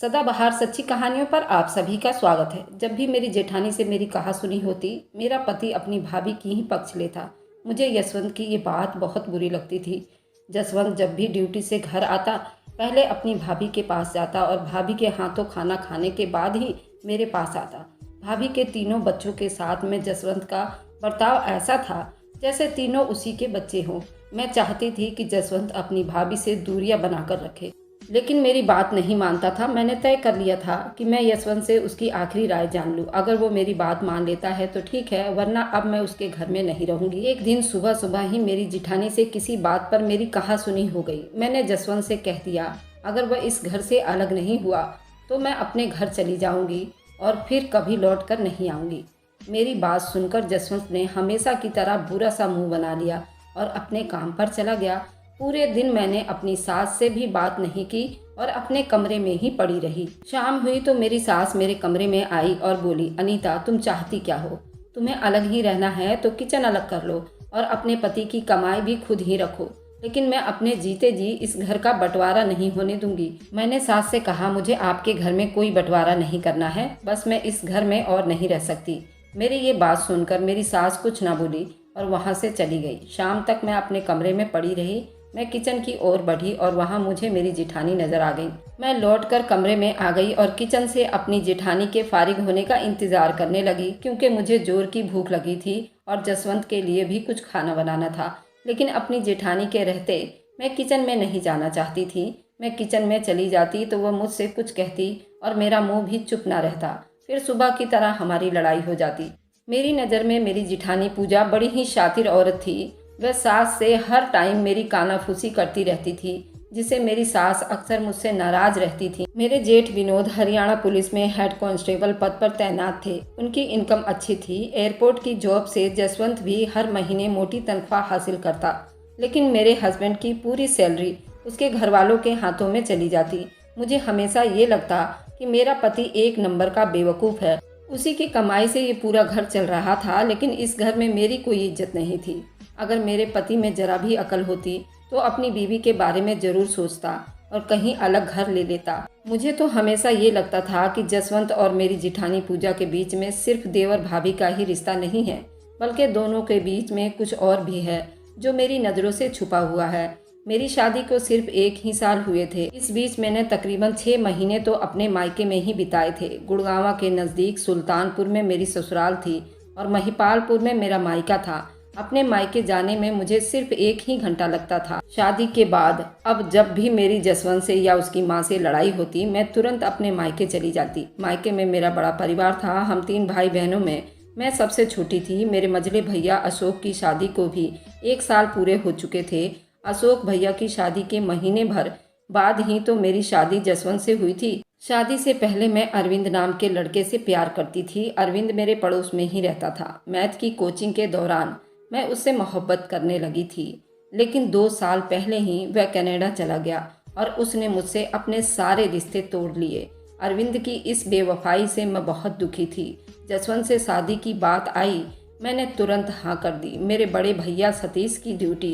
सदाबहार सच्ची कहानियों पर आप सभी का स्वागत है। जब भी मेरी जेठानी से मेरी कहा सुनी होती, मेरा पति अपनी भाभी की ही पक्ष लेता। मुझे यशवंत की ये बात बहुत बुरी लगती थी। जसवंत जब भी ड्यूटी से घर आता, पहले अपनी भाभी के पास जाता और भाभी के हाथों खाना खाने के बाद ही मेरे पास आता। भाभी के तीनों बच्चों के साथ में जसवंत का बर्ताव ऐसा था जैसे तीनों उसी के बच्चे हों। मैं चाहती थी कि जसवंत अपनी भाभी से दूरियां बनाकर रखे, लेकिन मेरी बात नहीं मानता था। मैंने तय कर लिया था कि मैं यशवंत से उसकी आखिरी राय जान लूं। अगर वो मेरी बात मान लेता है तो ठीक है, वरना अब मैं उसके घर में नहीं रहूंगी। एक दिन सुबह सुबह ही मेरी जिठानी से किसी बात पर मेरी कहासुनी हो गई। मैंने जसवंत से कह दिया, अगर वह इस घर से अलग नहीं हुआ तो मैं अपने घर चली जाऊंगी और फिर कभी लौट कर नहीं आऊंगी। मेरी बात सुनकर जसवंत ने हमेशा की तरह बुरा सा मुंह बना लिया और अपने काम पर चला गया। पूरे दिन मैंने अपनी सास से भी बात नहीं की और अपने कमरे में ही पड़ी रही। शाम हुई तो मेरी सास मेरे कमरे में आई और बोली, अनीता, तुम चाहती क्या हो? तुम्हें अलग ही रहना है तो किचन अलग कर लो और अपने पति की कमाई भी खुद ही रखो, लेकिन मैं अपने जीते जी इस घर का बंटवारा नहीं होने दूंगी। मैंने सास से कहा, मुझे आपके घर में कोई बंटवारा नहीं करना है, बस मैं इस घर में और नहीं रह सकती। मेरी ये बात सुनकर मेरी सास कुछ ना बोली और वहाँ से चली गई। शाम तक मैं अपने कमरे में पड़ी रही। मैं किचन की ओर बढ़ी और वहाँ मुझे मेरी जेठानी नजर आ गई। मैं लौटकर कमरे में आ गई और किचन से अपनी जेठानी के फारिग होने का इंतजार करने लगी, क्योंकि मुझे जोर की भूख लगी थी और जसवंत के लिए भी कुछ खाना बनाना था। लेकिन अपनी जेठानी के रहते मैं किचन में नहीं जाना चाहती थी। मैं किचन में चली जाती तो वह मुझसे कुछ कहती और मेरा मुंह भी चुप ना रहता। फिर सुबह की तरह हमारी लड़ाई हो जाती। मेरी नज़र में मेरी जिठानी पूजा बड़ी ही शातिर औरत थी। वह सास से हर टाइम मेरी कानाफूसी करती रहती थी, जिसे मेरी सास अक्सर मुझसे नाराज रहती थी। मेरे जेठ विनोद हरियाणा पुलिस में हेड कांस्टेबल पद पर तैनात थे। उनकी इनकम अच्छी थी। एयरपोर्ट की जॉब से जसवंत भी हर महीने मोटी तनख्वाह हासिल करता, लेकिन मेरे हस्बैंड की पूरी सैलरी उसके घर वालों के हाथों में चली जाती। मुझे हमेशा ये लगता कि मेरा पति एक नंबर का बेवकूफ़ है। उसी की कमाई से ये पूरा घर चल रहा था, लेकिन इस घर में मेरी कोई इज्जत नहीं थी। अगर मेरे पति में जरा भी अकल होती तो अपनी बीवी के बारे में जरूर सोचता और कहीं अलग घर ले लेता। मुझे तो हमेशा ये लगता था कि जसवंत और मेरी जिठानी पूजा के बीच में सिर्फ देवर भाभी का ही रिश्ता नहीं है, बल्कि दोनों के बीच में कुछ और भी है जो मेरी नज़रों से छुपा हुआ है। मेरी शादी को सिर्फ 1 ही साल हुए थे। इस बीच मैंने तकरीबन 6 महीने तो अपने मायके में ही बिताए थे। गुड़गांव के नज़दीक सुल्तानपुर में मेरी ससुराल थी और महिपालपुर में मेरा मायका था। अपने मायके जाने में मुझे सिर्फ 1 ही घंटा लगता था। शादी के बाद अब जब भी मेरी जसवंत से या उसकी माँ से लड़ाई होती, मैं तुरंत अपने मायके चली जाती। मायके में मेरा बड़ा परिवार था। हम 3 भाई बहनों में मैं सबसे छोटी थी। मेरे मझले भैया अशोक की शादी को भी 1 साल पूरे हो चुके थे। अशोक भैया की शादी के महीने भर बाद ही तो मेरी शादी जसवंत से हुई थी। शादी से पहले मैं अरविंद नाम के लड़के से प्यार करती थी। अरविंद मेरे पड़ोस में ही रहता था। मैथ की कोचिंग के दौरान मैं उससे मोहब्बत करने लगी थी, लेकिन 2 साल पहले ही वह कनाडा चला गया और उसने मुझसे अपने सारे रिश्ते तोड़ लिए। अरविंद की इस बेवफाई से मैं बहुत दुखी थी। जसवंत से शादी की बात आई, मैंने तुरंत हाँ कर दी। मेरे बड़े भैया सतीश की ड्यूटी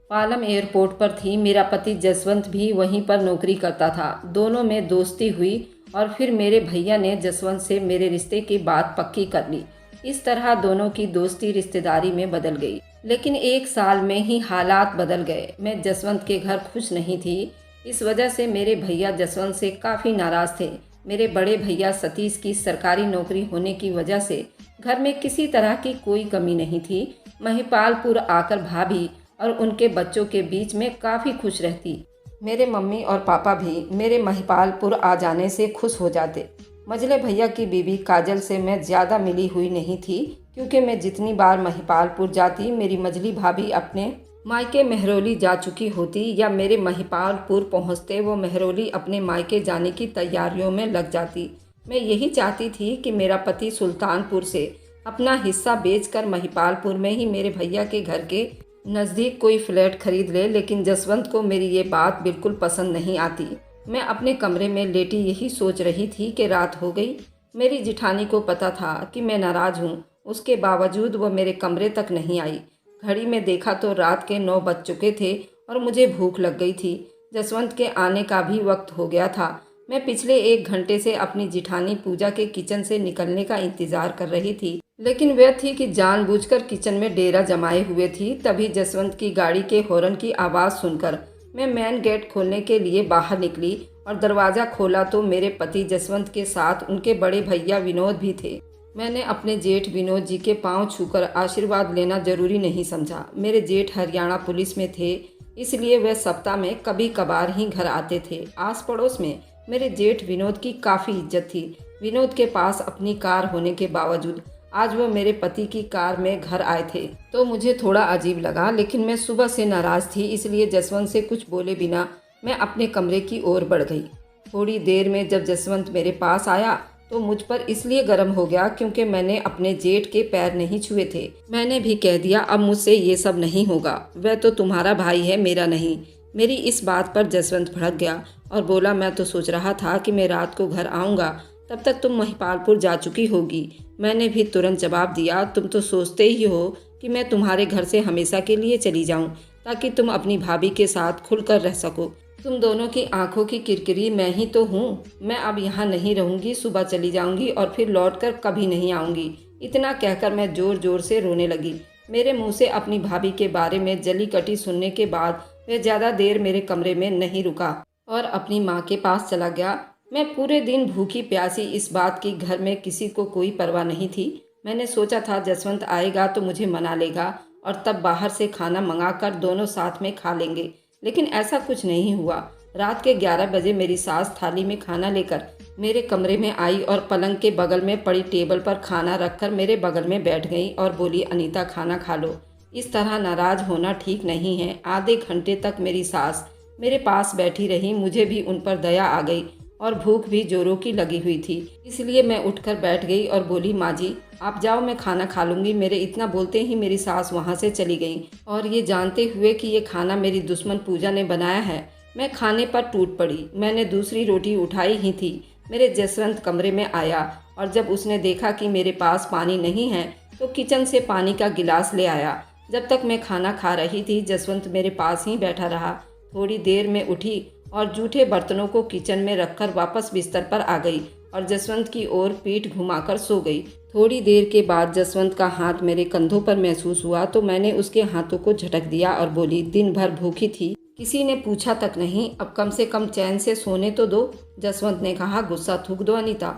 पालम एयरपोर्ट पर थी। मेरा पति जसवंत भी वहीं पर नौकरी करता था। दोनों में दोस्ती हुई और फिर मेरे भैया ने जसवंत से मेरे रिश्ते की बात पक्की कर ली। इस तरह दोनों की दोस्ती रिश्तेदारी में बदल गई। लेकिन 1 साल में ही हालात बदल गए। मैं जसवंत के घर खुश नहीं थी। इस वजह से मेरे भैया जसवंत से काफ़ी नाराज़ थे। मेरे बड़े भैया सतीश की सरकारी नौकरी होने की वजह से घर में किसी तरह की कोई कमी नहीं थी। महिपालपुर आकर भाभी और उनके बच्चों के बीच में काफ़ी खुश रहती। मेरे मम्मी और पापा भी मेरे महिपालपुर आ जाने से खुश हो जाते। मझले भैया की बीवी काजल से मैं ज़्यादा मिली हुई नहीं थी, क्योंकि मैं जितनी बार महिपालपुर जाती मेरी मझली भाभी अपने मायके मेहरौली जा चुकी होती, या मेरे महिपालपुर पहुंचते वो मेहरौली अपने मायके जाने की तैयारियों में लग जाती। मैं यही चाहती थी कि मेरा पति सुल्तानपुर से अपना हिस्सा बेचकर महिपालपुर में ही मेरे भैया के घर के नज़दीक कोई फ्लैट खरीद ले, लेकिन जसवंत को मेरी ये बात बिल्कुल पसंद नहीं आती। मैं अपने कमरे में लेटी यही सोच रही थी कि रात हो गई। मेरी जिठानी को पता था कि मैं नाराज़ हूँ, उसके बावजूद वो मेरे कमरे तक नहीं आई। घड़ी में देखा तो रात के 9 बज चुके थे और मुझे भूख लग गई थी। जसवंत के आने का भी वक्त हो गया था। मैं पिछले 1 घंटे से अपनी जिठानी पूजा के किचन से निकलने का इंतजार कर रही थी, लेकिन वह थी कि जानबूझकर किचन में डेरा जमाए हुए थी। तभी जसवंत की गाड़ी के हॉर्न की आवाज़ सुनकर मैं मेन गेट खोलने के लिए बाहर निकली और दरवाज़ा खोला तो मेरे पति जसवंत के साथ उनके बड़े भैया विनोद भी थे। मैंने अपने जेठ विनोद जी के पांव छूकर आशीर्वाद लेना जरूरी नहीं समझा। मेरे जेठ हरियाणा पुलिस में थे, इसलिए वह सप्ताह में कभी कभार ही घर आते थे। आस पड़ोस में मेरे जेठ विनोद की काफ़ी इज्जत थी। विनोद के पास अपनी कार होने के बावजूद आज वह मेरे पति की कार में घर आए थे, तो मुझे थोड़ा अजीब लगा, लेकिन मैं सुबह से नाराज़ थी, इसलिए जसवंत से कुछ बोले बिना मैं अपने कमरे की ओर बढ़ गई। थोड़ी देर में जब जसवंत मेरे पास आया तो मुझ पर इसलिए गर्म हो गया क्योंकि मैंने अपने जेठ के पैर नहीं छुए थे। मैंने भी कह दिया अब मुझसे ये सब नहीं होगा, वह तो तुम्हारा भाई है, मेरा नहीं। मेरी इस बात पर जसवंत भड़क गया और बोला मैं तो सोच रहा था कि मैं रात को घर आऊँगा, तब तक तुम महिपालपुर जा चुकी होगी। मैंने भी तुरंत जवाब दिया तुम तो सोचते ही हो कि मैं तुम्हारे घर से हमेशा के लिए चली जाऊँ ताकि तुम अपनी भाभी के साथ खुलकर रह सको। तुम दोनों की आंखों की किरकिरी मैं ही तो हूँ। मैं अब यहाँ नहीं रहूँगी, सुबह चली जाऊँगी और फिर लौटकर कभी नहीं आऊँगी। इतना कहकर मैं जोर जोर से रोने लगी। मेरे मुंह से अपनी भाभी के बारे में जली कटी सुनने के बाद वह ज़्यादा देर मेरे कमरे में नहीं रुका और अपनी माँ के पास चला गया। मैं पूरे दिन भूखी प्यासी, इस बात की घर में किसी को कोई परवाह नहीं थी। मैंने सोचा था जसवंत आएगा तो मुझे मना लेगा और तब बाहर से खाना मंगाकर दोनों साथ में खा लेंगे, लेकिन ऐसा कुछ नहीं हुआ। रात के 11 बजे मेरी सास थाली में खाना लेकर मेरे कमरे में आई और पलंग के बगल में पड़ी टेबल पर खाना रखकर मेरे बगल में बैठ गई और बोली अनीता खाना खा लो। इस तरह नाराज होना ठीक नहीं है। आधे घंटे तक मेरी सास मेरे पास बैठी रही। मुझे भी उन पर दया आ गई और भूख भी जोरों की लगी हुई थी, इसलिए मैं उठकर बैठ गई और बोली माँ जी आप जाओ, मैं खाना खा लूँगी। मेरे इतना बोलते ही मेरी सास वहाँ से चली गई और ये जानते हुए कि ये खाना मेरी दुश्मन पूजा ने बनाया है, मैं खाने पर टूट पड़ी। मैंने दूसरी रोटी उठाई ही थी। मेरे जसवंत कमरे में आया और जब उसने देखा कि मेरे पास पानी नहीं है तो किचन से पानी का गिलास ले आया। जब तक मैं खाना खा रही थी जसवंत मेरे पास ही बैठा रहा। थोड़ी देर में उठी और जूठे बर्तनों को किचन में रखकर वापस बिस्तर पर आ गई और जसवंत की ओर पीठ घुमाकर सो गई। थोड़ी देर के बाद जसवंत का हाथ मेरे कंधों पर महसूस हुआ तो मैंने उसके हाथों को झटक दिया और बोली दिन भर भूखी थी, किसी ने पूछा तक नहीं, अब कम से कम चैन से सोने तो दो। जसवंत ने कहा गुस्सा थूक दो अनीता,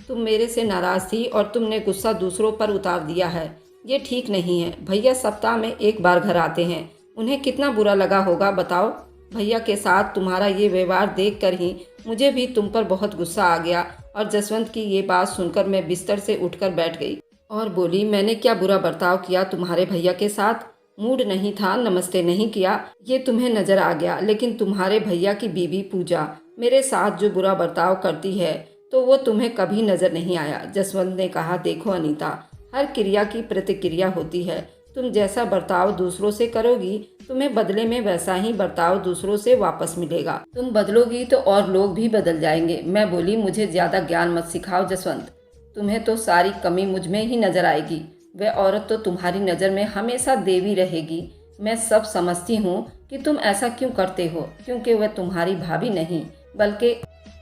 तुम मेरे से नाराज थी और तुमने गुस्सा दूसरों पर उतार दिया है, ये ठीक नहीं है। भैया सप्ताह में 1 बार घर आते हैं, उन्हें कितना बुरा लगा होगा बताओ। भैया के साथ तुम्हारा ये व्यवहार देखकर ही मुझे भी तुम पर बहुत गुस्सा आ गया। और जसवंत की ये बात सुनकर मैं बिस्तर से उठकर बैठ गई और बोली मैंने क्या बुरा बर्ताव किया तुम्हारे भैया के साथ? मूड नहीं था, नमस्ते नहीं किया, ये तुम्हें नजर आ गया, लेकिन तुम्हारे भैया की बीवी पूजा मेरे साथ जो बुरा बर्ताव करती है तो वो तुम्हें कभी नजर नहीं आया। जसवंत ने कहा देखो अनीता, हर क्रिया की प्रतिक्रिया होती है। तुम जैसा बर्ताव दूसरों से करोगी तुम्हें बदले में वैसा ही बर्ताव दूसरों से वापस मिलेगा। तुम बदलोगी तो और लोग भी बदल जाएंगे। मैं बोली मुझे ज्यादा ज्ञान मत सिखाओ जसवंत, तुम्हें तो सारी कमी मुझ में ही नजर आएगी। वह औरत तो तुम्हारी नज़र में हमेशा देवी रहेगी। मैं सब समझती हूँ कि तुम ऐसा क्यों करते हो, क्योंकि वह तुम्हारी भाभी नहीं बल्कि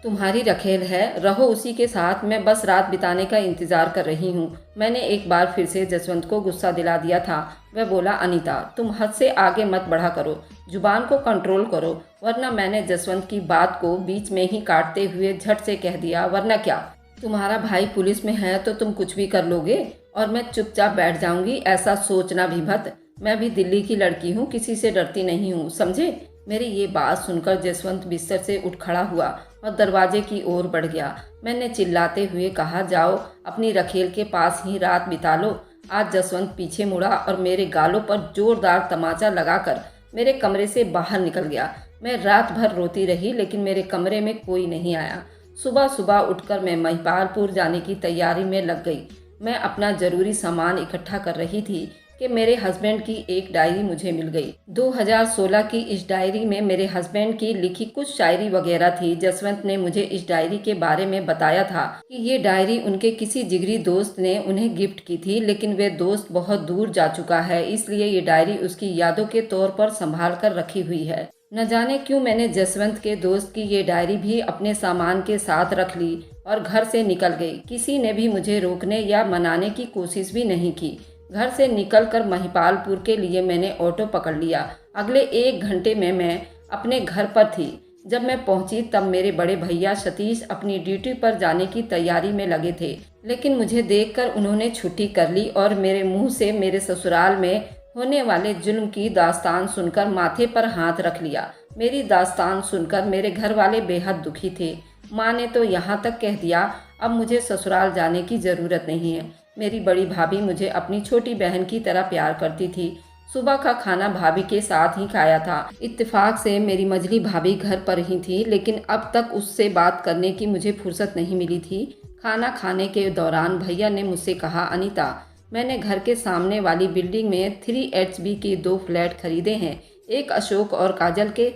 तुम्हारी रखेल है। रहो उसी के साथ, मैं बस रात बिताने का इंतजार कर रही हूँ। मैंने एक बार फिर से जसवंत को गुस्सा दिला दिया था। वह बोला अनीता तुम हद से आगे मत बढ़ा करो, जुबान को कंट्रोल करो, वरना। मैंने जसवंत की बात को बीच में ही काटते हुए झट से कह दिया वरना क्या, तुम्हारा भाई पुलिस में है तो तुम कुछ भी कर लोगे और मैं चुपचाप बैठ जाऊंगी, ऐसा सोचना भी मत। मैं भी दिल्ली की लड़की हूँ, किसी से डरती नहीं हूँ, समझे। मेरी ये बात सुनकर जसवंत बिस्तर से उठ खड़ा हुआ और दरवाजे की ओर बढ़ गया। मैंने चिल्लाते हुए कहा जाओ अपनी रखेल के पास ही रात बिता लो। आज जसवंत पीछे मुड़ा और मेरे गालों पर जोरदार तमाचा लगाकर मेरे कमरे से बाहर निकल गया। मैं रात भर रोती रही लेकिन मेरे कमरे में कोई नहीं आया। सुबह सुबह उठकर मैं महिपालपुर जाने की तैयारी में लग गई। मैं अपना जरूरी सामान इकट्ठा कर रही थी कि मेरे हस्बैंड की एक डायरी मुझे मिल गई। 2016 की इस डायरी में मेरे हस्बैंड की लिखी कुछ शायरी वगैरह थी। जसवंत ने मुझे इस डायरी के बारे में बताया था कि ये डायरी उनके किसी जिगरी दोस्त ने उन्हें गिफ्ट की थी, लेकिन वे दोस्त बहुत दूर जा चुका है, इसलिए ये डायरी उसकी यादों के तौर पर संभाल कर रखी हुई है। न जाने क्यों मैंने जसवंत के दोस्त की ये डायरी भी अपने सामान के साथ रख ली और घर से निकल गई। किसी ने भी मुझे रोकने या मनाने की कोशिश भी नहीं की। घर से निकलकर महिपालपुर के लिए मैंने ऑटो पकड़ लिया। अगले 1 घंटे में मैं अपने घर पर थी। जब मैं पहुंची तब मेरे बड़े भैया सतीश अपनी ड्यूटी पर जाने की तैयारी में लगे थे, लेकिन मुझे देखकर उन्होंने छुट्टी कर ली और मेरे मुंह से मेरे ससुराल में होने वाले जुल्म की दास्तान सुनकर माथे पर हाथ रख लिया। मेरी दास्तान सुनकर मेरे घर वाले बेहद दुखी थे। माँ ने तो यहाँ तक कह दिया अब मुझे ससुराल जाने की ज़रूरत नहीं है। मेरी बड़ी भाभी मुझे अपनी छोटी बहन की तरह प्यार करती थी। सुबह का खाना भाभी के साथ ही खाया था। इत्तेफाक से मेरी मझली भाभी घर पर ही थी, लेकिन अब तक उससे बात करने की मुझे फुर्सत नहीं मिली थी। खाना खाने के दौरान भैया ने मुझसे कहा, अनीता, मैंने घर के सामने वाली बिल्डिंग में 3 HB के 2 फ्लैट खरीदे हैं। एक अशोक और काजल के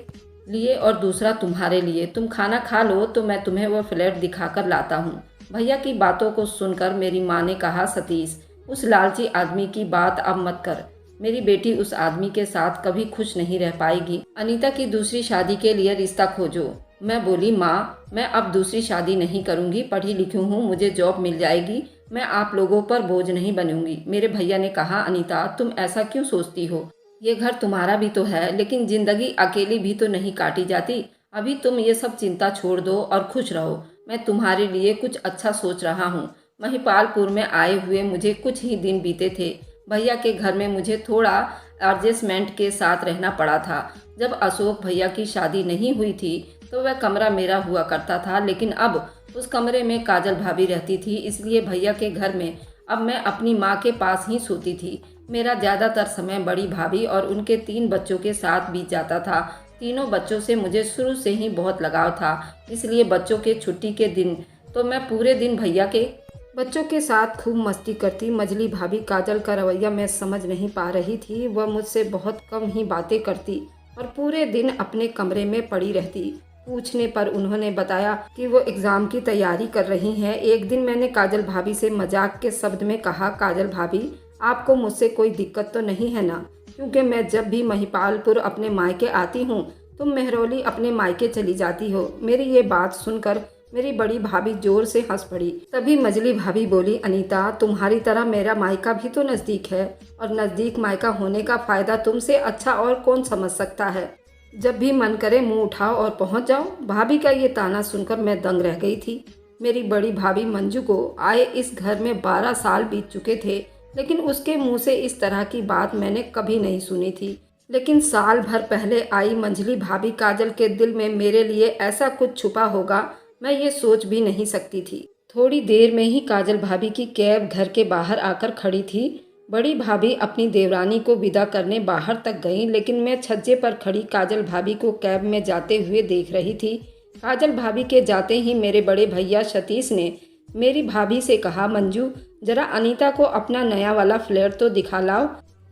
लिए और दूसरा तुम्हारे लिए। तुम खाना खा लो तो मैं तुम्हें वो फ्लैट दिखाकर लाता हूँ। भैया की बातों को सुनकर मेरी माँ ने कहा, सतीश, उस लालची आदमी की बात अब मत कर। मेरी बेटी उस आदमी के साथ कभी खुश नहीं रह पाएगी। अनीता की दूसरी शादी के लिए रिश्ता खोजो। मैं बोली, माँ, मैं अब दूसरी शादी नहीं करूँगी। पढ़ी लिखी हूँ, मुझे जॉब मिल जाएगी। मैं आप लोगों पर बोझ नहीं बनूंगी। मेरे भैया ने कहा, अनीता, तुम ऐसा क्यों सोचती हो? ये घर तुम्हारा भी तो है, लेकिन जिंदगी अकेली भी तो नहीं काटी जाती। अभी तुम ये सब चिंता छोड़ दो और खुश रहो। मैं तुम्हारे लिए कुछ अच्छा सोच रहा हूँ। महिपालपुर में आए हुए मुझे कुछ ही दिन बीते थे। भैया के घर में मुझे थोड़ा एडजस्टमेंट के साथ रहना पड़ा था। जब अशोक भैया की शादी नहीं हुई थी तो वह कमरा मेरा हुआ करता था, लेकिन अब उस कमरे में काजल भाभी रहती थी, इसलिए भैया के घर में अब मैं अपनी माँ के पास ही सोती थी। मेरा ज़्यादातर समय बड़ी भाभी और उनके 3 बच्चों के साथ बीत जाता था। तीनों बच्चों से मुझे शुरू से ही बहुत लगाव था, इसलिए बच्चों के छुट्टी के दिन तो मैं पूरे दिन भैया के बच्चों के साथ खूब मस्ती करती। मझली भाभी काजल का रवैया मैं समझ नहीं पा रही थी। वह मुझसे बहुत कम ही बातें करती और पूरे दिन अपने कमरे में पड़ी रहती। पूछने पर उन्होंने बताया कि वो एग्ज़ाम की तैयारी कर रही हैं। एक दिन मैंने काजल भाभी से मजाक के शब्द में कहा, काजल भाभी, आपको मुझसे कोई दिक्कत तो नहीं है ना? क्योंकि मैं जब भी महिपालपुर अपने मायके आती हूँ तुम मेहरौली अपने मायके चली जाती हो। मेरी ये बात सुनकर मेरी बड़ी भाभी जोर से हंस पड़ी। तभी मझली भाभी बोली, अनीता, तुम्हारी तरह मेरा मायका भी तो नज़दीक है और नज़दीक मायका होने का फ़ायदा तुमसे अच्छा और कौन समझ सकता है। जब भी मन करे मुंह उठाओ और पहुंच जाओ। भाभी का ये ताना सुनकर मैं दंग रह गई थी। मेरी बड़ी भाभी मंजू को आए इस घर में 12 साल बीत चुके थे, लेकिन उसके मुंह से इस तरह की बात मैंने कभी नहीं सुनी थी। लेकिन साल भर पहले आई मंझली भाभी काजल के दिल में मेरे लिए ऐसा कुछ छुपा होगा, मैं ये सोच भी नहीं सकती थी। थोड़ी देर में ही काजल भाभी की कैब घर के बाहर आकर खड़ी थी। बड़ी भाभी अपनी देवरानी को विदा करने बाहर तक गई, लेकिन मैं छज्जे पर खड़ी काजल भाभी को कैब में जाते हुए देख रही थी। काजल भाभी के जाते ही मेरे बड़े भैया सतीश ने मेरी भाभी से कहा, मंजू, जरा अनीता को अपना नया वाला फ्लैट तो दिखा लाओ।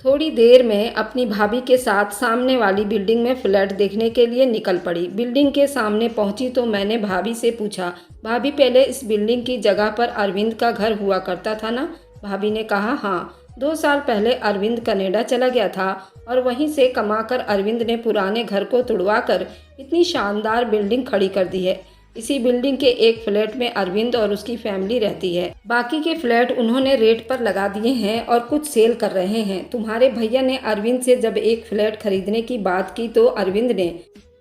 थोड़ी देर में अपनी भाभी के साथ सामने वाली बिल्डिंग में फ्लैट देखने के लिए निकल पड़ी। बिल्डिंग के सामने पहुंची तो मैंने भाभी से पूछा, भाभी, पहले इस बिल्डिंग की जगह पर अरविंद का घर हुआ करता था ना? भाभी ने कहा, हाँ, 2 साल पहले अरविंद कनाडा चला गया था और वहीं से कमाकर अरविंद ने पुराने घर को तुड़वाकर इतनी शानदार बिल्डिंग खड़ी कर दी है। इसी बिल्डिंग के एक फ्लैट में अरविंद और उसकी फैमिली रहती है। बाकी के फ्लैट उन्होंने रेट पर लगा दिए हैं और कुछ सेल कर रहे हैं। तुम्हारे भैया ने अरविंद से जब एक फ्लैट खरीदने की बात की तो अरविंद ने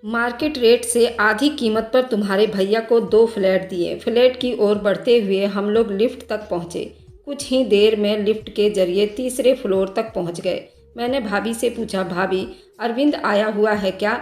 मार्केट रेट से आधी कीमत पर तुम्हारे भैया को 2 फ्लैट दिए। फ्लैट की ओर बढ़ते हुए हम लोग लिफ्ट तक पहुँचे। कुछ ही देर में लिफ्ट के जरिए 3रे फ्लोर तक पहुँच गए। मैंने भाभी से पूछा, भाभी, अरविंद आया हुआ है क्या?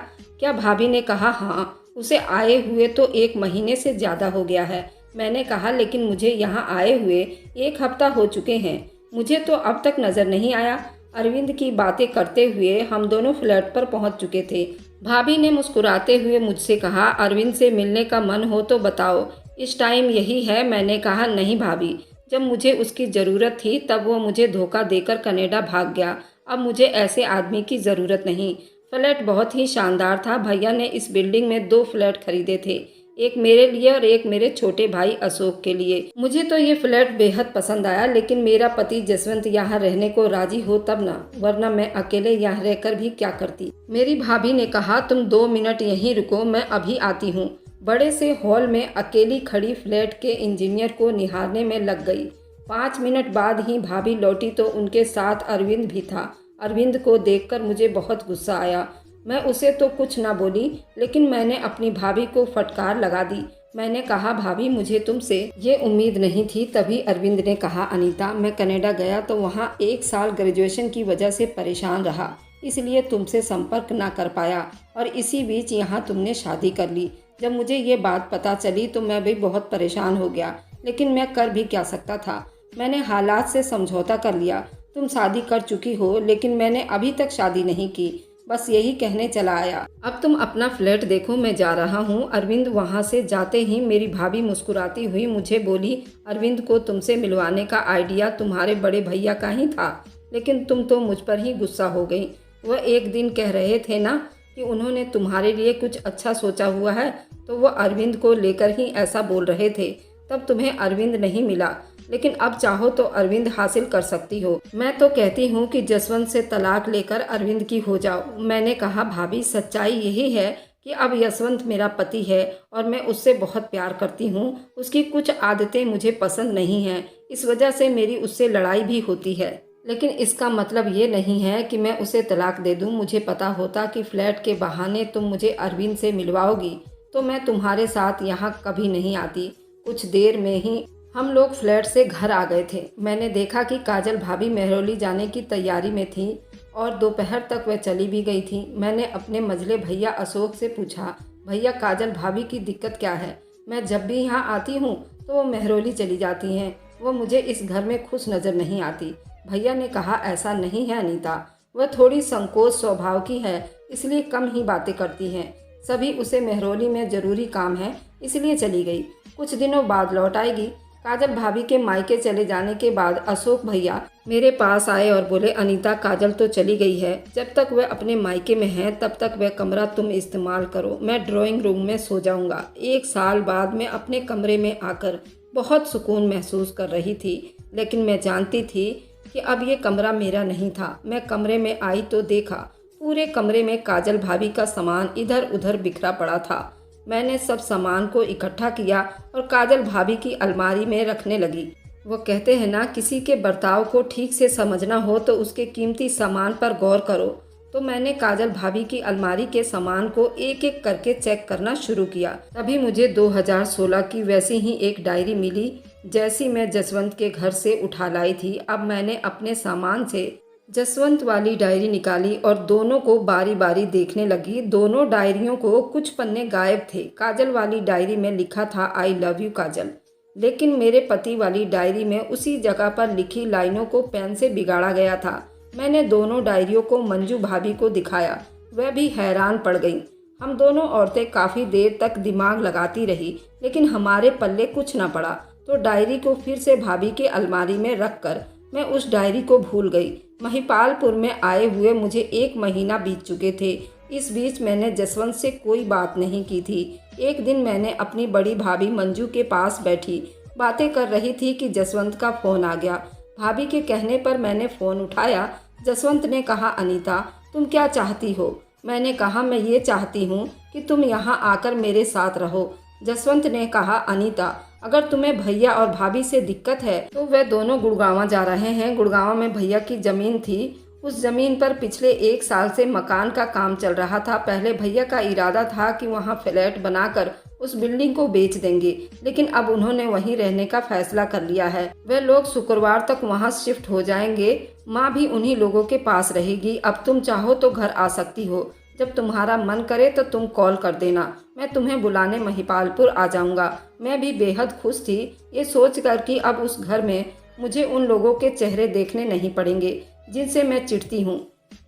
भाभी ने कहा, हाँ, उसे आए हुए तो 1 महीने से ज़्यादा हो गया है। मैंने कहा, लेकिन मुझे यहाँ आए हुए 1 हफ्ता हो चुके हैं, मुझे तो अब तक नज़र नहीं आया। अरविंद की बातें करते हुए हम दोनों फ्लैट पर पहुँच चुके थे। भाभी ने मुस्कुराते हुए मुझसे कहा, अरविंद से मिलने का मन हो तो बताओ, इस टाइम यही है। मैंने कहा, नहीं भाभी, जब मुझे उसकी ज़रूरत थी तब वो मुझे धोखा देकर कनाडा भाग गया। अब मुझे ऐसे आदमी की ज़रूरत नहीं। फ्लैट बहुत ही शानदार था। भैया ने इस बिल्डिंग में 2 फ्लैट खरीदे थे। एक मेरे लिए और एक मेरे छोटे भाई अशोक के लिए। मुझे तो ये फ्लैट बेहद पसंद आया, लेकिन मेरा पति जसवंत यहाँ रहने को राजी हो तब ना, वरना मैं अकेले यहाँ रहकर भी क्या करती। मेरी भाभी ने कहा, तुम 2 मिनट यहीं रुको, मैं अभी आती हूँ। बड़े से हॉल में अकेली खड़ी फ्लैट के इंजीनियर को निहारने में लग गई। 5 मिनट बाद ही भाभी लौटी तो उनके साथ अरविंद भी था। अरविंद को देखकर मुझे बहुत गुस्सा आया। मैं उसे तो कुछ ना बोली, लेकिन मैंने अपनी भाभी को फटकार लगा दी। मैंने कहा, भाभी मुझे तुमसे ये उम्मीद नहीं थी। तभी अरविंद ने कहा, अनीता, मैं कनाडा गया तो वहाँ 1 साल ग्रेजुएशन की वजह से परेशान रहा, इसलिए तुमसे संपर्क ना कर पाया और इसी बीच यहाँ तुमने शादी कर ली। जब मुझे ये बात पता चली तो मैं भी बहुत परेशान हो गया, लेकिन मैं कर भी क्या सकता था। मैंने हालात से समझौता कर लिया। तुम शादी कर चुकी हो, लेकिन मैंने अभी तक शादी नहीं की, बस यही कहने चला आया। अब तुम अपना फ्लैट देखो, मैं जा रहा हूँ। अरविंद वहाँ से जाते ही मेरी भाभी मुस्कुराती हुई मुझे बोली, अरविंद को तुमसे मिलवाने का आइडिया तुम्हारे बड़े भैया का ही था, लेकिन तुम तो मुझ पर ही गुस्सा हो गई। वह एक दिन कह रहे थे ना कि उन्होंने तुम्हारे लिए कुछ अच्छा सोचा हुआ है, तो वह अरविंद को लेकर ही ऐसा बोल रहे थे। तब तुम्हें अरविंद नहीं मिला, लेकिन अब चाहो तो अरविंद हासिल कर सकती हो। मैं तो कहती हूँ कि जसवंत से तलाक लेकर अरविंद की हो जाओ। मैंने कहा, भाभी सच्चाई यही है कि अब यशवंत मेरा पति है और मैं उससे बहुत प्यार करती हूँ। उसकी कुछ आदतें मुझे पसंद नहीं हैं, इस वजह से मेरी उससे लड़ाई भी होती है। लेकिन इसका मतलब ये नहीं है कि मैं उसे तलाक दे दूँ। मुझे पता होता कि फ्लैट के बहाने तुम मुझे अरविंद से मिलवाओगी तो मैं तुम्हारे साथ यहाँ कभी नहीं आती। कुछ देर में ही हम लोग फ्लैट से घर आ गए थे। मैंने देखा कि काजल भाभी मेहरौली जाने की तैयारी में थी और दोपहर तक वह चली भी गई थी। मैंने अपने मझले भैया अशोक से पूछा, भैया काजल भाभी की दिक्कत क्या है? मैं जब भी यहाँ आती हूँ तो वो मेहरौली चली जाती हैं। वो मुझे इस घर में खुश नज़र नहीं आती। भैया ने कहा, ऐसा नहीं है अनीता, वह थोड़ी संकोच स्वभाव की है, इसलिए कम ही बातें करती हैं। सभी उसे मेहरौली में ज़रूरी काम है, इसलिए चली गई। कुछ दिनों बाद लौट आएगी। काजल भाभी के मायके चले जाने के बाद अशोक भैया मेरे पास आए और बोले, अनीता काजल तो चली गई है, जब तक वह अपने मायके में है तब तक वह कमरा तुम इस्तेमाल करो, मैं ड्राइंग रूम में सो जाऊंगा। 1 साल बाद मैं अपने कमरे में आकर बहुत सुकून महसूस कर रही थी, लेकिन मैं जानती थी कि अब ये कमरा मेरा नहीं था। मैं कमरे में आई तो देखा पूरे कमरे में काजल भाभी का सामान इधर उधर बिखरा पड़ा था। मैंने सब सामान को इकट्ठा किया और काजल भाभी की अलमारी में रखने लगी। वो कहते हैं ना, किसी के बर्ताव को ठीक से समझना हो तो उसके कीमती सामान पर गौर करो। तो मैंने काजल भाभी की अलमारी के सामान को एक एक करके चेक करना शुरू किया। तभी मुझे 2016 की वैसी ही एक डायरी मिली जैसी मैं जसवंत के घर से उठा लाई थी। अब मैंने अपने सामान से जसवंत वाली डायरी निकाली और दोनों को बारी बारी देखने लगी। दोनों डायरियों को कुछ पन्ने गायब थे। काजल वाली डायरी में लिखा था, आई लव यू काजल, लेकिन मेरे पति वाली डायरी में उसी जगह पर लिखी लाइनों को पेन से बिगाड़ा गया था। मैंने दोनों डायरियों को मंजू भाभी को दिखाया, वह भी हैरान पड़ गई। हम दोनों औरतें काफ़ी देर तक दिमाग लगाती रही, लेकिन हमारे पल्ले कुछ न पड़ा। तो डायरी को फिर से भाभी के अलमारी में रखकर मैं उस डायरी को भूल गई। महिपालपुर में आए हुए मुझे 1 महीना बीत चुके थे। इस बीच मैंने जसवंत से कोई बात नहीं की थी। एक दिन मैंने अपनी बड़ी भाभी मंजू के पास बैठी बातें कर रही थी कि जसवंत का फ़ोन आ गया। भाभी के कहने पर मैंने फ़ोन उठाया। जसवंत ने कहा, अनीता तुम क्या चाहती हो? मैंने कहा, मैं ये चाहती हूँ कि तुम यहाँ आकर मेरे साथ रहो। जसवंत ने कहा, अनीता अगर तुम्हें भैया और भाभी से दिक्कत है तो वे दोनों गुड़गांव जा रहे हैं। गुड़गांव में भैया की ज़मीन थी, उस ज़मीन पर पिछले 1 साल से मकान का काम चल रहा था। पहले भैया का इरादा था कि वहां फ्लैट बनाकर उस बिल्डिंग को बेच देंगे, लेकिन अब उन्होंने वहीं रहने का फैसला कर लिया है। वे लोग शुक्रवार तक वहां शिफ्ट हो जाएंगे। माँ भी उन्हीं लोगों के पास रहेगी। अब तुम चाहो तो घर आ सकती हो, जब तुम्हारा मन करे तो तुम कॉल कर देना, मैं तुम्हें बुलाने महिपालपुर आ जाऊंगा। मैं भी बेहद खुश थी ये सोचकर कि अब उस घर में मुझे उन लोगों के चेहरे देखने नहीं पड़ेंगे जिनसे मैं चिढ़ती हूँ।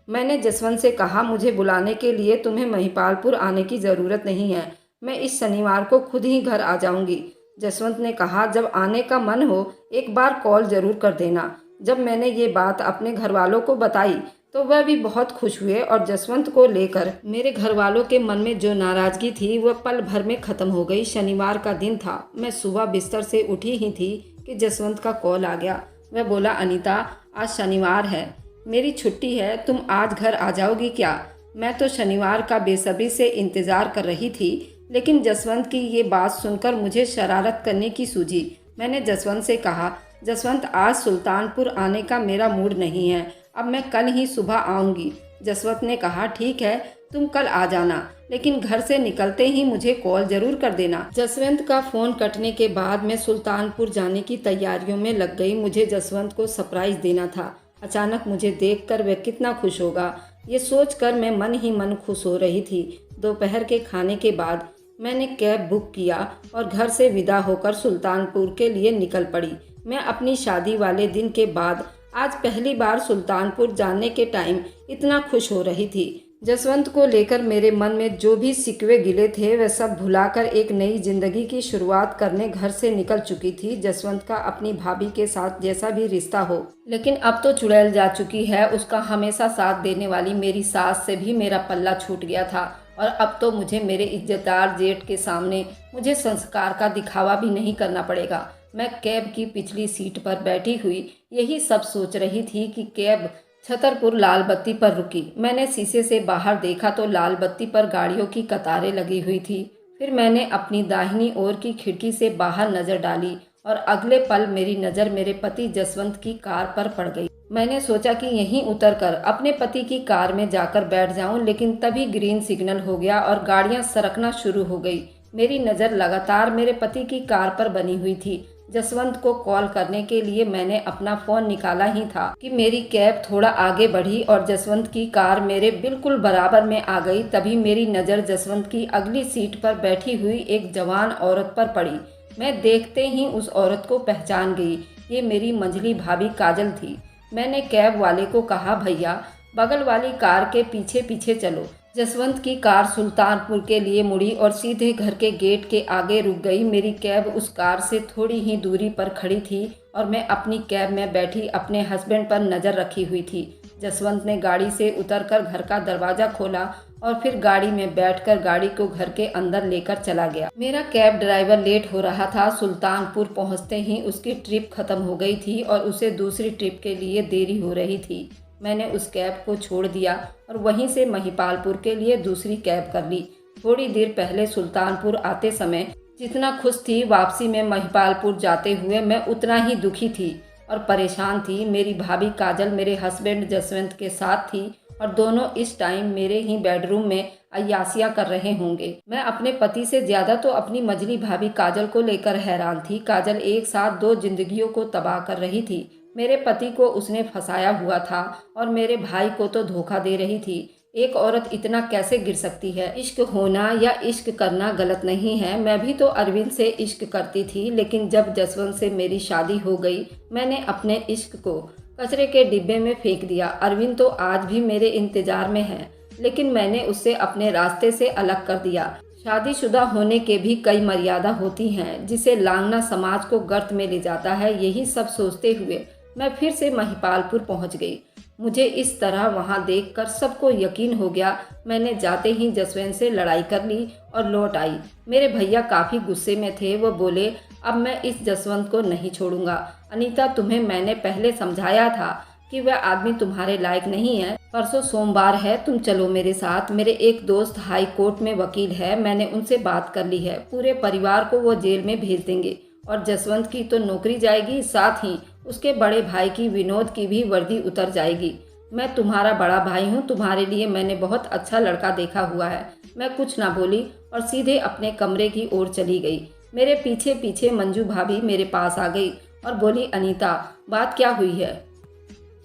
मैंने जसवंत से कहा, मुझे बुलाने के लिए तुम्हें महिपालपुर आने की ज़रूरत नहीं है, मैं इस शनिवार को खुद ही घर आ जाऊंगी। जसवंत ने कहा, जब आने का मन हो एक बार कॉल ज़रूर कर देना। जब मैंने ये बात अपने घर वालों को बताई तो वह भी बहुत खुश हुए और जसवंत को लेकर मेरे घर वालों के मन में जो नाराज़गी थी वह पल भर में ख़त्म हो गई। शनिवार का दिन था। मैं सुबह बिस्तर से उठी ही थी कि जसवंत का कॉल आ गया। वह बोला, अनीता, आज शनिवार है, मेरी छुट्टी है, तुम आज घर आ जाओगी क्या? मैं तो शनिवार का बेसब्री से इंतज़ार कर रही थी, लेकिन जसवंत की ये बात सुनकर मुझे शरारत करने की सूझी। मैंने जसवंत से कहा, जसवंत, आज सुल्तानपुर आने का मेरा मूड नहीं है, अब मैं कल ही सुबह आऊँगी। जसवंत ने कहा, ठीक है, तुम कल आ जाना, लेकिन घर से निकलते ही मुझे कॉल जरूर कर देना। जसवंत का फ़ोन कटने के बाद मैं सुल्तानपुर जाने की तैयारियों में लग गई। मुझे जसवंत को सरप्राइज़ देना था। अचानक मुझे देखकर वह कितना खुश होगा, ये सोचकर मैं मन ही मन खुश हो रही थी। दोपहर के खाने के बाद मैंने कैब बुक किया और घर से विदा होकर सुल्तानपुर के लिए निकल पड़ी। मैं अपनी शादी वाले दिन के बाद आज पहली बार सुल्तानपुर जाने के टाइम इतना खुश हो रही थी। जसवंत को लेकर मेरे मन में जो भी सिकवे गिले थे वह सब भुलाकर एक नई जिंदगी की शुरुआत करने घर से निकल चुकी थी। जसवंत का अपनी भाभी के साथ जैसा भी रिश्ता हो, लेकिन अब तो चुड़ैल जा चुकी है। उसका हमेशा साथ देने वाली मेरी सास से भी मेरा पल्ला छूट गया था और अब तो मुझे मेरे इज्जतदार जेठ के सामने मुझे संस्कार का दिखावा भी नहीं करना पड़ेगा। मैं कैब की पिछली सीट पर बैठी हुई यही सब सोच रही थी कि कैब छतरपुर लाल बत्ती पर रुकी। मैंने शीशे से बाहर देखा तो लाल बत्ती पर गाड़ियों की कतारें लगी हुई थी। फिर मैंने अपनी दाहिनी ओर की खिड़की से बाहर नज़र डाली और अगले पल मेरी नज़र मेरे पति जसवंत की कार पर पड़ गई। मैंने सोचा कि यहीं उतरकर अपने पति की कार में जाकर बैठ जाऊं, लेकिन तभी ग्रीन सिग्नल हो गया और गाड़ियां सरकना शुरू हो गई। मेरी नज़र लगातार मेरे पति की कार पर बनी हुई थी। जसवंत को कॉल करने के लिए मैंने अपना फ़ोन निकाला ही था कि मेरी कैब थोड़ा आगे बढ़ी और जसवंत की कार मेरे बिल्कुल बराबर में आ गई। तभी मेरी नज़र जसवंत की अगली सीट पर बैठी हुई एक जवान औरत पर पड़ी। मैं देखते ही उस औरत को पहचान गई। ये मेरी मंझली भाभी काजल थी। मैंने कैब वाले को कहा, भैया, बगल वाली कार के पीछे पीछे चलो। जसवंत की कार सुल्तानपुर के लिए मुड़ी और सीधे घर के गेट के आगे रुक गई। मेरी कैब उस कार से थोड़ी ही दूरी पर खड़ी थी और मैं अपनी कैब में बैठी अपने हस्बैंड पर नज़र रखी हुई थी। जसवंत ने गाड़ी से उतरकर घर का दरवाज़ा खोला और फिर गाड़ी में बैठकर गाड़ी को घर के अंदर लेकर चला गया। मेरा कैब ड्राइवर लेट हो रहा था। सुल्तानपुर पहुंचते ही उसकी ट्रिप खत्म हो गई थी और उसे दूसरी ट्रिप के लिए देरी हो रही थी। मैंने उस कैब को छोड़ दिया और वहीं से महिपालपुर के लिए दूसरी कैब कर ली। थोड़ी देर पहले सुल्तानपुर आते समय जितना खुश थी, वापसी में महिपालपुर जाते हुए मैं उतना ही दुखी थी और परेशान थी। मेरी भाभी काजल मेरे हस्बैंड जसवंत के साथ थी और दोनों इस टाइम मेरे ही बेडरूम में अय्यासियाँ कर रहे होंगे। मैं अपने पति से ज़्यादा तो अपनी मझली भाभी काजल को लेकर हैरान थी। काजल एक साथ दो जिंदगियों को तबाह कर रही थी। मेरे पति को उसने फंसाया हुआ था और मेरे भाई को तो धोखा दे रही थी। एक औरत इतना कैसे गिर सकती है? इश्क होना या इश्क करना गलत नहीं है। मैं भी तो अरविंद से इश्क करती थी, लेकिन जब जसवंत से मेरी शादी हो गई मैंने अपने इश्क को कचरे के डिब्बे में फेंक दिया। अरविंद तो आज भी मेरे इंतजार में है, लेकिन मैंने उससे अपने रास्ते से अलग कर दिया। शादीशुदा होने के भी कई मर्यादा होती हैं, जिसे लांघना समाज को गर्त में ले जाता है। यही सब सोचते हुए मैं फिर से महिपालपुर पहुंच गई। मुझे इस तरह वहां देखकर सबको यकीन हो गया। मैंने जाते ही जसवंत से लड़ाई कर ली और लौट आई। मेरे भैया काफ़ी गुस्से में थे। वो बोले, अब मैं इस जसवंत को नहीं छोड़ूंगा। अनीता, तुम्हें मैंने पहले समझाया था कि वह आदमी तुम्हारे लायक नहीं है। परसों सोमवार है, तुम चलो मेरे साथ। मेरे एक दोस्त हाई कोर्ट में वकील है, मैंने उनसे बात कर ली है। पूरे परिवार को वो जेल में भेज देंगे और जसवंत की तो नौकरी जाएगी, साथ ही उसके बड़े भाई की, विनोद की भी वर्दी उतर जाएगी। मैं तुम्हारा बड़ा भाई हूँ, तुम्हारे लिए मैंने बहुत अच्छा लड़का देखा हुआ है। मैं कुछ ना बोली और सीधे अपने कमरे की ओर चली गई। मेरे पीछे पीछे मंजू भाभी मेरे पास आ गई और बोली, अनीता, बात क्या हुई है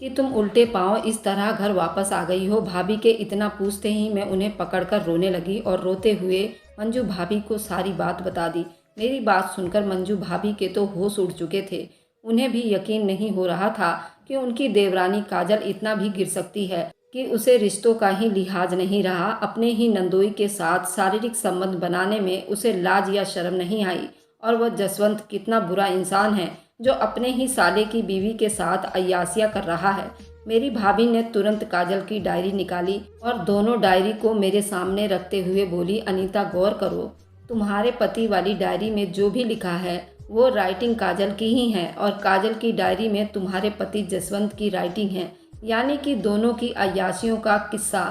कि तुम उल्टे पांव इस तरह घर वापस आ गई हो? भाभी के इतना पूछते ही मैं उन्हें पकड़कर रोने लगी और रोते हुए मंजू भाभी को सारी बात बता दी। मेरी बात सुनकर मंजू भाभी के तो होश उड़ चुके थे। उन्हें भी यकीन नहीं हो रहा था कि उनकी देवरानी काजल इतना भी गिर सकती है कि उसे रिश्तों का ही लिहाज नहीं रहा। अपने ही नंदोई के साथ शारीरिक संबंध बनाने में उसे लाज या शर्म नहीं आई। और वह जसवंत कितना बुरा इंसान है जो अपने ही साले की बीवी के साथ अय्यासियाँ कर रहा है। मेरी भाभी ने तुरंत काजल की डायरी निकाली और दोनों डायरी को मेरे सामने रखते हुए बोली, अनीता गौर करो, तुम्हारे पति वाली डायरी में जो भी लिखा है वो राइटिंग काजल की ही है और काजल की डायरी में तुम्हारे पति जसवंत की राइटिंग है, यानी कि दोनों की अय्याशियों का किस्सा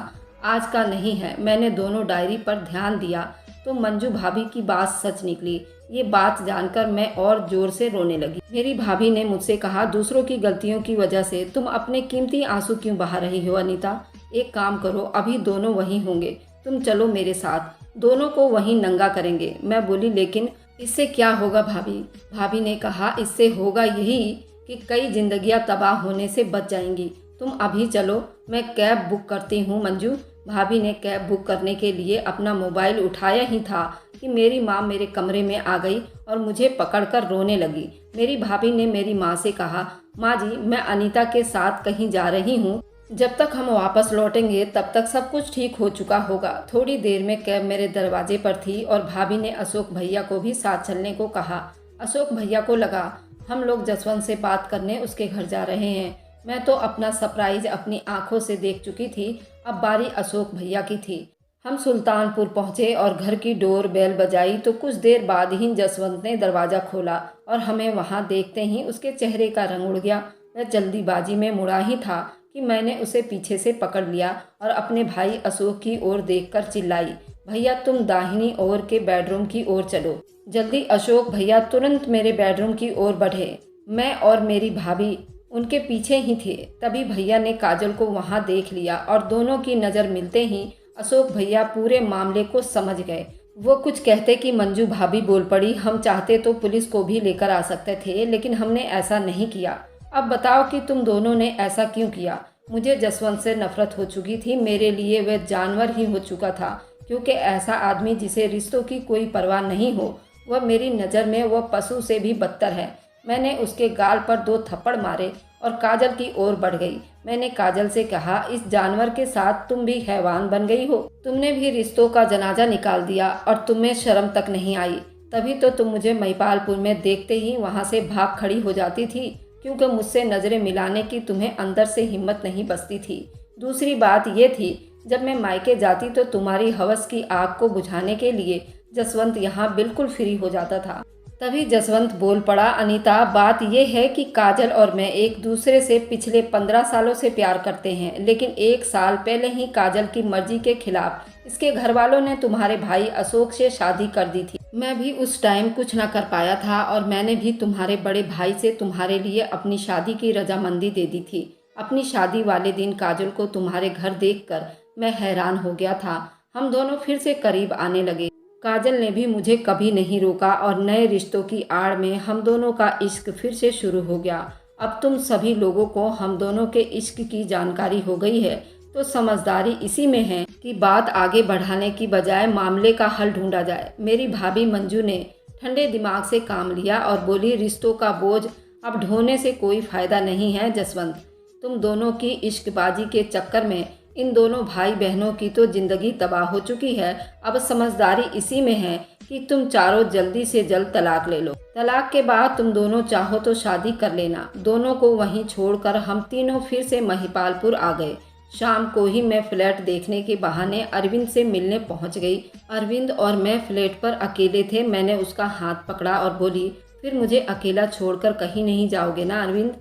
आज का नहीं है। मैंने दोनों डायरी पर ध्यान दिया तो मंजू भाभी की बात सच निकली। ये बात जानकर मैं और जोर से रोने लगी। मेरी भाभी ने मुझसे कहा, दूसरों की गलतियों की वजह से तुम अपने कीमती आंसू क्यों बहा रही हो अनीता? एक काम करो, अभी दोनों वहीं होंगे, तुम चलो मेरे साथ, दोनों को वहीं नंगा करेंगे। मैं बोली, लेकिन इससे क्या होगा भाभी? भाभी ने कहा, इससे होगा यही कि कई जिंदगियां तबाह होने से बच जाएंगी। तुम अभी चलो, मैं कैब बुक करती हूँ मंजू। भाभी ने कैब बुक करने के लिए अपना मोबाइल उठाया ही था कि मेरी माँ मेरे कमरे में आ गई और मुझे पकड़कर रोने लगी। मेरी भाभी ने मेरी माँ से कहा, माँ जी मैं अनीता के साथ कहीं जा रही हूँ, जब तक हम वापस लौटेंगे तब तक सब कुछ ठीक हो चुका होगा। थोड़ी देर में कैब मेरे दरवाजे पर थी और भाभी ने अशोक भैया को भी साथ चलने को कहा। अशोक भैया को लगा हम लोग जसवंत से बात करने उसके घर जा रहे हैं। मैं तो अपना सरप्राइज अपनी आंखों से देख चुकी थी, अब बारी अशोक भैया की थी। हम सुल्तानपुर पहुंचे और घर की डोर बेल बजाई तो कुछ देर बाद ही जसवंत ने दरवाज़ा खोला और हमें वहां देखते ही उसके चेहरे का रंग उड़ गया। वह जल्दीबाजी में मुड़ा ही था कि मैंने उसे पीछे से पकड़ लिया और अपने भाई अशोक की ओर देखकर चिल्लाई, भैया तुम दाहिनी ओर के बेडरूम की ओर चलो जल्दी। अशोक भैया तुरंत मेरे बेडरूम की ओर बढ़े। मैं और मेरी भाभी उनके पीछे ही थे। तभी भैया ने काजल को वहां देख लिया और दोनों की नज़र मिलते ही अशोक भैया पूरे मामले को समझ गए। वो कुछ कहते कि मंजू भाभी बोल पड़ी, हम चाहते तो पुलिस को भी लेकर आ सकते थे, लेकिन हमने ऐसा नहीं किया। अब बताओ कि तुम दोनों ने ऐसा क्यों किया? मुझे जसवंत से नफरत हो चुकी थी, मेरे लिए वह जानवर ही हो चुका था, क्योंकि ऐसा आदमी जिसे रिश्तों की कोई परवाह नहीं हो, वह मेरी नज़र में वह पशु से भी बदतर है। मैंने उसके गाल पर 2 थप्पड़ मारे और काजल की ओर बढ़ गई। मैंने काजल से कहा, इस जानवर के साथ तुम भी हैवान बन गई हो, तुमने भी रिश्तों का जनाजा निकाल दिया और तुम्हें शर्म तक नहीं आई। तभी तो तुम मुझे महिपालपुर में देखते ही वहां से भाग खड़ी हो जाती थी, क्योंकि मुझसे नज़रें मिलाने की तुम्हें अंदर से हिम्मत नहीं बचती थी। दूसरी बात ये थी, जब मैं मायके जाती तो तुम्हारी हवस की आग को बुझाने के लिए जसवंत यहाँ बिल्कुल फ्री हो जाता था। तभी जसवंत बोल पड़ा, अनीता बात यह है कि काजल और मैं एक दूसरे से पिछले 15 सालों से प्यार करते हैं, लेकिन 1 साल पहले ही काजल की मर्जी के खिलाफ इसके घर वालों ने तुम्हारे भाई अशोक से शादी कर दी थी। मैं भी उस टाइम कुछ ना कर पाया था और मैंने भी तुम्हारे बड़े भाई से तुम्हारे लिए अपनी शादी की रजामंदी दे दी थी। अपनी शादी वाले दिन काजल को तुम्हारे घर देखकर मैं हैरान हो गया था। हम दोनों फिर से करीब आने लगे। काजल ने भी मुझे कभी नहीं रोका और नए रिश्तों की आड़ में हम दोनों का इश्क फिर से शुरू हो गया। अब तुम सभी लोगों को हम दोनों के इश्क की जानकारी हो गई है, तो समझदारी इसी में है कि बात आगे बढ़ाने की बजाय मामले का हल ढूंढा जाए। मेरी भाभी मंजू ने ठंडे दिमाग से काम लिया और बोली, रिश्तों का बोझ अब ढोने से कोई फायदा नहीं है जसवंत। तुम दोनों की इश्कबाजी के चक्कर में इन दोनों भाई बहनों की तो जिंदगी तबाह हो चुकी है। अब समझदारी इसी में है कि तुम चारों जल्दी से जल्द तलाक ले लो। तलाक के बाद तुम दोनों चाहो तो शादी कर लेना। दोनों को वहीं छोड़कर हम तीनों फिर से महिपालपुर आ गए। शाम को ही मैं फ्लैट देखने के बहाने अरविंद से मिलने पहुंच गई। अरविंद और मैं फ्लैट पर अकेले थे। मैंने उसका हाथ पकड़ा और बोली, फिर मुझे अकेला छोड़कर कहीं नहीं जाओगे ना अरविंद?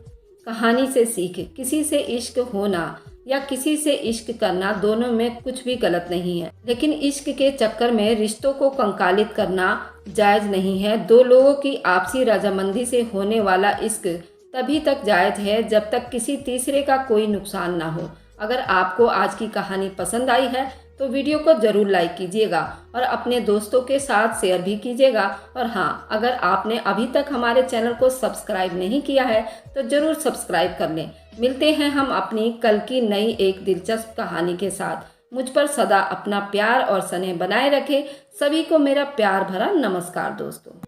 कहानी से सीख, किसी से इश्क होना या किसी से इश्क करना दोनों में कुछ भी गलत नहीं है, लेकिन इश्क के चक्कर में रिश्तों को कंकालित करना जायज़ नहीं है। 2 लोगों की आपसी रजामंदी से होने वाला इश्क तभी तक जायज़ है जब तक किसी तीसरे का कोई नुकसान ना हो। अगर आपको आज की कहानी पसंद आई है तो वीडियो को ज़रूर लाइक कीजिएगा और अपने दोस्तों के साथ शेयर भी कीजिएगा। और हाँ, अगर आपने अभी तक हमारे चैनल को सब्सक्राइब नहीं किया है तो ज़रूर सब्सक्राइब कर लें। मिलते हैं हम अपनी कल की नई एक दिलचस्प कहानी के साथ। मुझ पर सदा अपना प्यार और स्नेह बनाए रखें। सभी को मेरा प्यार भरा नमस्कार दोस्तों।